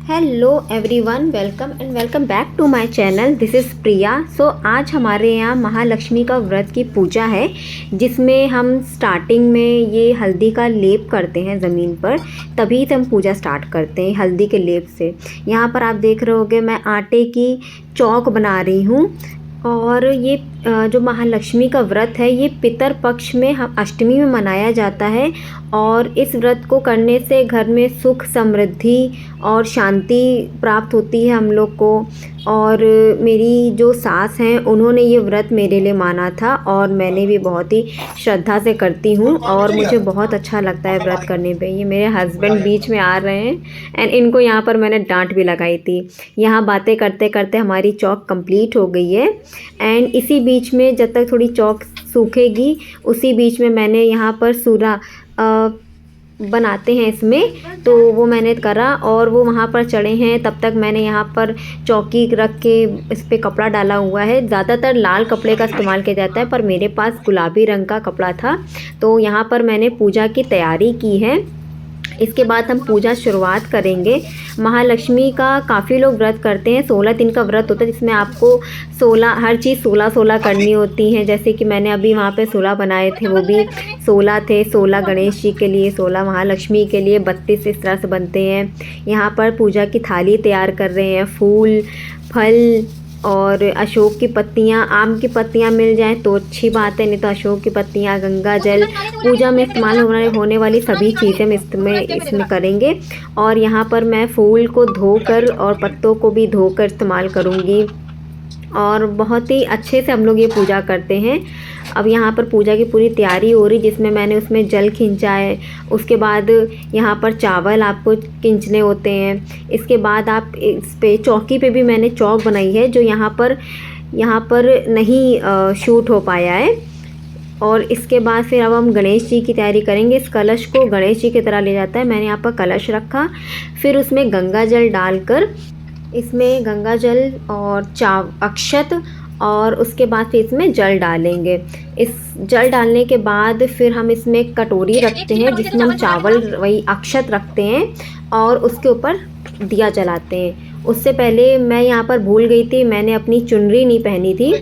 Hello everyone, welcome back to my channel. This is Priya. So आज हमारे यहाँ महालक्ष्मी का व्रत की पूजा है, जिसमें हम स्टार्टिंग में ये हल्दी का लेप करते हैं ज़मीन पर। तभी से हम पूजा स्टार्ट करते हैं हल्दी के लेप से। यहाँ पर आप देख रहे होगे मैं आटे की चौक बना रही हूँ। और ये जो महालक्ष्मी का व्रत है ये पितर पक्ष में हम अष्टमी में मनाया जाता है। और इस व्रत को करने से घर में सुख समृद्धि और शांति प्राप्त होती है हम लोग को। और मेरी जो सास हैं उन्होंने ये व्रत मेरे लिए माना था और मैंने भी बहुत ही श्रद्धा से करती हूँ और मुझे बहुत अच्छा लगता है व्रत करने पे। ये मेरे हस्बैंड बीच में आ रहे हैं एंड इनको यहाँ पर मैंने डांट भी लगाई थी। यहाँ बातें करते करते हमारी चौक कंप्लीट हो गई है एंड इसी बीच में जब तक थोड़ी चौक सूखेगी उसी बीच में मैंने यहाँ पर सूरा बनाते हैं इसमें, तो वो मैंने करा और वो वहाँ पर चढ़े हैं। तब तक मैंने यहाँ पर चौकी रख के इस पर कपड़ा डाला हुआ है। ज़्यादातर लाल कपड़े का इस्तेमाल किया जाता है पर मेरे पास गुलाबी रंग का कपड़ा था, तो यहाँ पर मैंने पूजा की तैयारी की है। इसके बाद हम पूजा शुरुआत करेंगे। महालक्ष्मी का काफ़ी लोग व्रत करते हैं। 16 दिन का व्रत होता है जिसमें आपको 16 हर चीज़ 16 करनी होती हैं। जैसे कि मैंने अभी वहाँ पे 16 बनाए थे, वो भी 16 थे। 16 गणेश जी के लिए, 16 महालक्ष्मी के लिए, 32 इस तरह से बनते हैं। यहाँ पर पूजा की थाली तैयार कर रहे हैं। फूल, फल और अशोक की पत्तियाँ, आम की पत्तियाँ मिल जाएं तो अच्छी बात है, नहीं तो अशोक की पत्तियाँ, गंगा जल, पूजा में इस्तेमाल होने वाली सभी चीज़ें हम इसमें करेंगे। और यहाँ पर मैं फूल को धोकर और पत्तों को भी धोकर इस्तेमाल करूँगी और बहुत ही अच्छे से हम लोग ये पूजा करते हैं। अब यहाँ पर पूजा की पूरी तैयारी हो रही, जिसमें मैंने उसमें जल खींचा है। उसके बाद यहाँ पर चावल आपको खींचने होते हैं। इसके बाद आप इस पे चौकी पे भी मैंने चौक बनाई है जो यहाँ पर नहीं शूट हो पाया है। और इसके बाद फिर अब हम गणेश जी की तैयारी करेंगे। इस कलश को गणेश जी की तरह ले जाता है। मैंने यहाँ पर कलश रखा, फिर उसमें गंगा जल डालकर, इसमें गंगा जल और अक्षत, और उसके बाद फिर इसमें जल डालेंगे। इस जल डालने के बाद फिर हम इसमें कटोरी रखते हैं जिसमें हम चावल वही अक्षत रखते हैं और उसके ऊपर दिया जलाते हैं। उससे पहले मैं यहाँ पर भूल गई थी, मैंने अपनी चुनरी नहीं पहनी थी,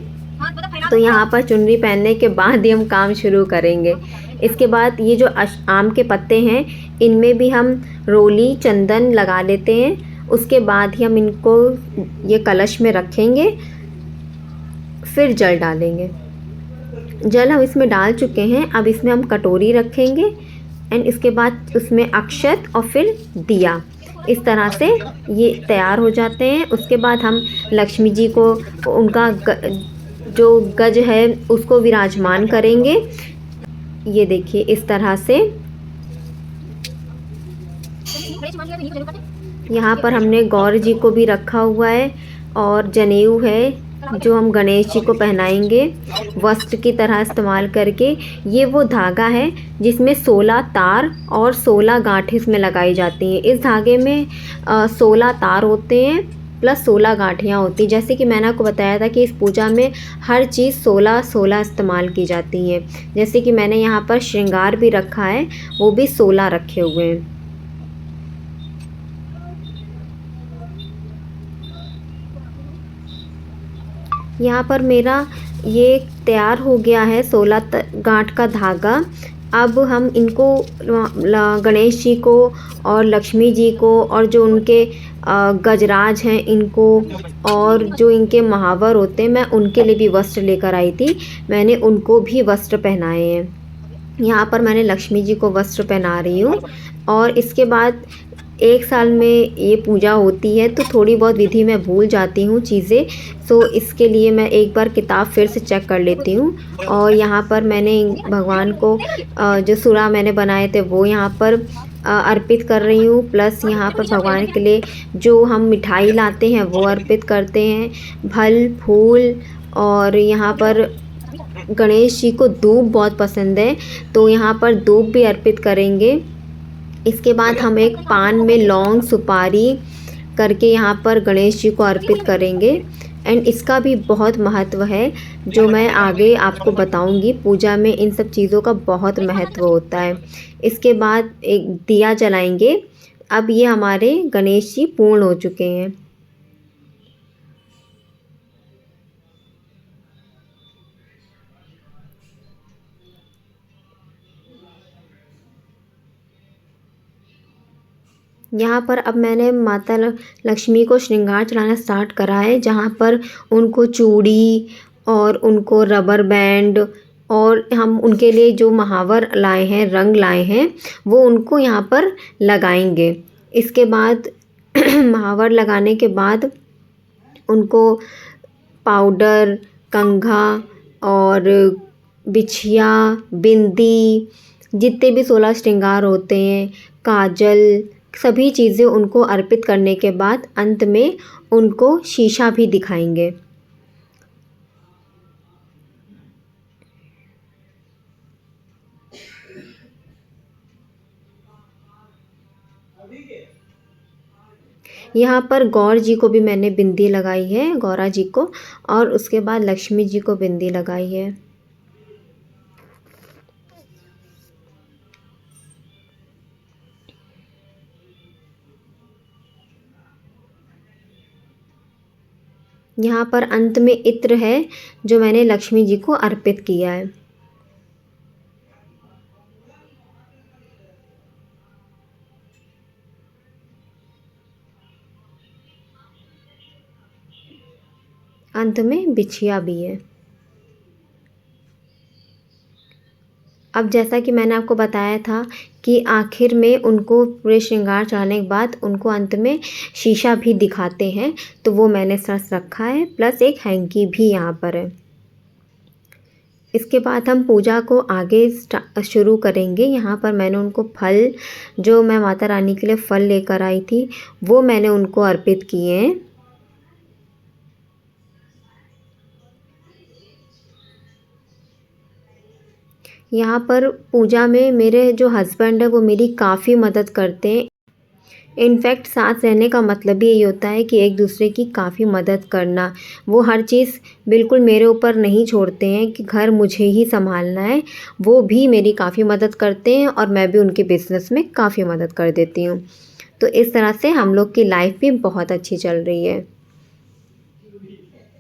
तो यहाँ पर चुनरी पहनने के बाद ही हम काम शुरू करेंगे। इसके बाद ये जो आम के पत्ते हैं इनमें भी हम रोली चंदन लगा लेते हैं। उसके बाद ही हम इनको ये कलश में रखेंगे, फिर जल डालेंगे। जल हम इसमें डाल चुके हैं। अब इसमें हम कटोरी रखेंगे एंड इसके बाद उसमें अक्षत और फिर दिया। इस तरह से ये तैयार हो जाते हैं। उसके बाद हम लक्ष्मी जी को उनका जो गज है उसको विराजमान करेंगे। ये देखिए इस तरह से। यहाँ पर हमने गौर जी को भी रखा हुआ है और जनेऊ है जो हम गणेश जी को पहनाएंगे वस्त्र की तरह इस्तेमाल करके। ये वो धागा है जिसमें 16 तार और 16 गांठें इसमें लगाई जाती हैं। इस धागे में 16 तार होते हैं प्लस 16 गांठियाँ होती हैं। जैसे कि मैंने आपको बताया था कि इस पूजा में हर चीज़ 16 इस्तेमाल की जाती है। जैसे कि मैंने यहाँ पर श्रृंगार भी रखा है, वो भी 16 रखे हुए हैं। यहाँ पर मेरा ये तैयार हो गया है 16 गांठ का धागा। अब हम इनको गणेश जी को और लक्ष्मी जी को और जो उनके गजराज हैं इनको और जो इनके महावर होते हैं, मैं उनके लिए भी वस्त्र लेकर आई थी। मैंने उनको भी वस्त्र पहनाए हैं। यहाँ पर मैंने लक्ष्मी जी को वस्त्र पहना रही हूँ। और इसके बाद एक साल में ये पूजा होती है तो थोड़ी बहुत विधि मैं भूल जाती हूँ चीज़ें, तो इसके लिए मैं एक बार किताब फिर से चेक कर लेती हूँ। और यहाँ पर मैंने भगवान को जो सूरा मैंने बनाए थे वो यहाँ पर अर्पित कर रही हूँ। प्लस यहाँ पर भगवान के लिए जो हम मिठाई लाते हैं वो अर्पित करते हैं, फल फूल। और यहाँ पर गणेश जी को धूप बहुत पसंद है तो यहाँ पर धूप भी अर्पित करेंगे। इसके बाद हम एक पान में लौंग सुपारी करके यहाँ पर गणेश जी को अर्पित करेंगे एंड इसका भी बहुत महत्व है जो मैं आगे आपको बताऊंगी। पूजा में इन सब चीज़ों का बहुत महत्व होता है। इसके बाद एक दिया जलाएंगे। अब ये हमारे गणेश जी पूर्ण हो चुके हैं। यहाँ पर अब मैंने माता लक्ष्मी को श्रृंगार चढ़ाना स्टार्ट करा है, जहाँ पर उनको चूड़ी और उनको रबर बैंड और हम उनके लिए जो महावर लाए हैं, रंग लाए हैं, वो उनको यहाँ पर लगाएंगे। इसके बाद महावर लगाने के बाद उनको पाउडर, कंघा और बिछिया, बिंदी, जितने भी 16 श्रृंगार होते हैं, काजल, सभी चीज़ें उनको अर्पित करने के बाद अंत में उनको शीशा भी दिखाएंगे। यहाँ पर गौर जी को भी मैंने बिंदी लगाई है, गौरा जी को, और उसके बाद लक्ष्मी जी को बिंदी लगाई है। यहाँ पर अंत में इत्र है जो मैंने लक्ष्मी जी को अर्पित किया है। अंत में बिछिया भी है। अब जैसा कि मैंने आपको बताया था कि आखिर में उनको पूरे श्रृंगार चढ़ाने के बाद उनको अंत में शीशा भी दिखाते हैं, तो वो मैंने साथ रखा है, प्लस एक हैंकी भी यहाँ पर है। इसके बाद हम पूजा को आगे शुरू करेंगे। यहाँ पर मैंने उनको फल, जो मैं माता रानी के लिए फल लेकर आई थी, वो मैंने उनको अर्पित किए हैं। यहाँ पर पूजा में मेरे जो हस्बैंड है वो मेरी काफ़ी मदद करते हैं। इनफैक्ट साथ रहने का मतलब ही यही होता है कि एक दूसरे की काफ़ी मदद करना। वो हर चीज़ बिल्कुल मेरे ऊपर नहीं छोड़ते हैं कि घर मुझे ही संभालना है, वो भी मेरी काफ़ी मदद करते हैं और मैं भी उनके बिज़नेस में काफ़ी मदद कर देती हूँ। तो इस तरह से हम लोग की लाइफ भी बहुत अच्छी चल रही है।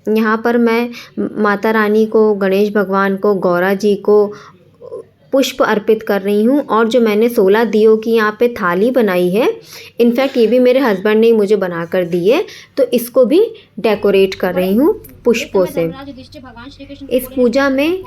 यहाँ पर मैं माता रानी को, गणेश भगवान को, गौरा जी को पुष्प अर्पित कर रही हूँ, और जो मैंने 16 दियों की यहाँ पे थाली बनाई है, इनफैक्ट ये भी मेरे हस्बैंड ने मुझे बना कर दी है, तो इसको भी डेकोरेट कर रही हूँ पुष्पों से। इस पूजा में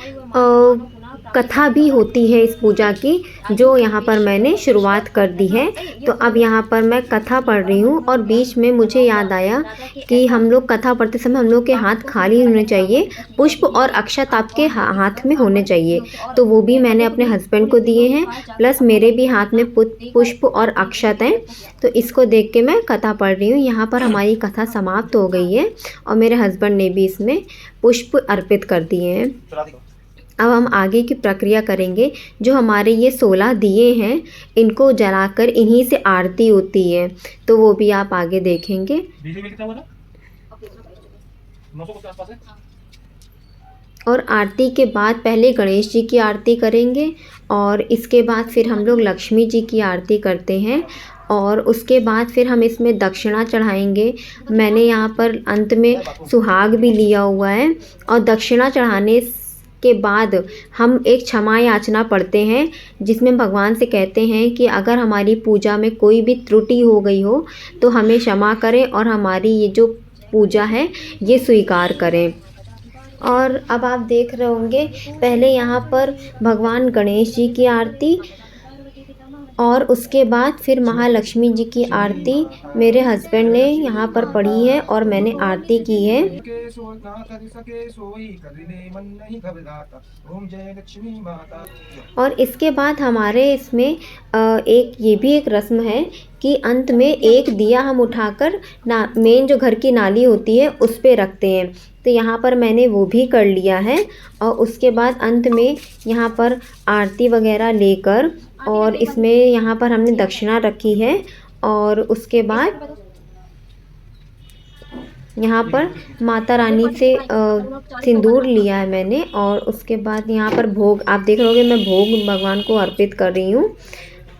कथा भी होती है इस पूजा की, जो यहाँ पर मैंने शुरुआत कर दी है। तो अब यहाँ पर मैं कथा पढ़ रही हूँ, और बीच में मुझे याद आया कि हम लोग कथा पढ़ते समय हम लोग के हाथ खाली होने चाहिए, पुष्प और अक्षत आपके हाथ में होने चाहिए। तो वो भी मैंने अपने हस्बैंड को दिए हैं, प्लस मेरे भी हाथ में पुष्प और अक्षत हैं। तो इसको देख के मैं कथा पढ़ रही हूँ। यहाँ पर हमारी कथा समाप्त हो गई है और मेरे हस्बैंड ने भी इसमें पुष्प अर्पित कर दिए हैं। अब हम आगे की प्रक्रिया करेंगे। जो हमारे ये 16 दिए हैं, इनको जलाकर इन्हीं से आरती होती है, तो वो भी आप आगे देखेंगे। और आरती के बाद पहले गणेश जी की आरती करेंगे, और इसके बाद फिर हम लोग लक्ष्मी जी की आरती करते हैं, और उसके बाद फिर हम इसमें दक्षिणा चढ़ाएंगे। मैंने यहाँ पर अंत में सुहाग भी लिया हुआ है, और दक्षिणा चढ़ाने के बाद हम एक क्षमा याचना पढ़ते हैं, जिसमें भगवान से कहते हैं कि अगर हमारी पूजा में कोई भी त्रुटि हो गई हो तो हमें क्षमा करें, और हमारी ये जो पूजा है ये स्वीकार करें। और अब आप देख रहे होंगे, पहले यहाँ पर भगवान गणेश जी की आरती, और उसके बाद फिर महालक्ष्मी जी की आरती मेरे हस्बैंड ने यहाँ पर पढ़ी है, और मैंने आरती की है। और इसके बाद हमारे इसमें ये भी एक रस्म है कि अंत में एक दिया हम उठाकर मेन जो घर की नाली होती है उस पे रखते हैं। तो यहाँ पर मैंने वो भी कर लिया है, और उसके बाद अंत में यहाँ पर आरती वगैरह लेकर, और इसमें यहाँ पर हमने दक्षिणा रखी है, और उसके बाद यहाँ पर माता रानी से सिंदूर लिया है मैंने, और उसके बाद यहाँ पर भोग आप देख रहे होगे, मैं भोग भगवान को अर्पित कर रही हूँ।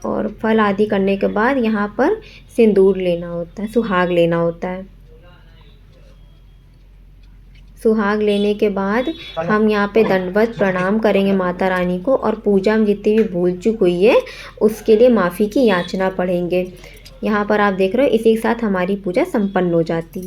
और फल आदि करने के बाद यहाँ पर सिंदूर लेना होता है, सुहाग लेना होता है। सुहाग लेने के बाद हम यहाँ पे दंडवत प्रणाम करेंगे माता रानी को और पूजा में जितनी भी भूल चूक हुई है उसके लिए माफ़ी की याचना पढ़ेंगे। यहाँ पर आप देख रहे हो, इसी के साथ हमारी पूजा संपन्न हो जाती है।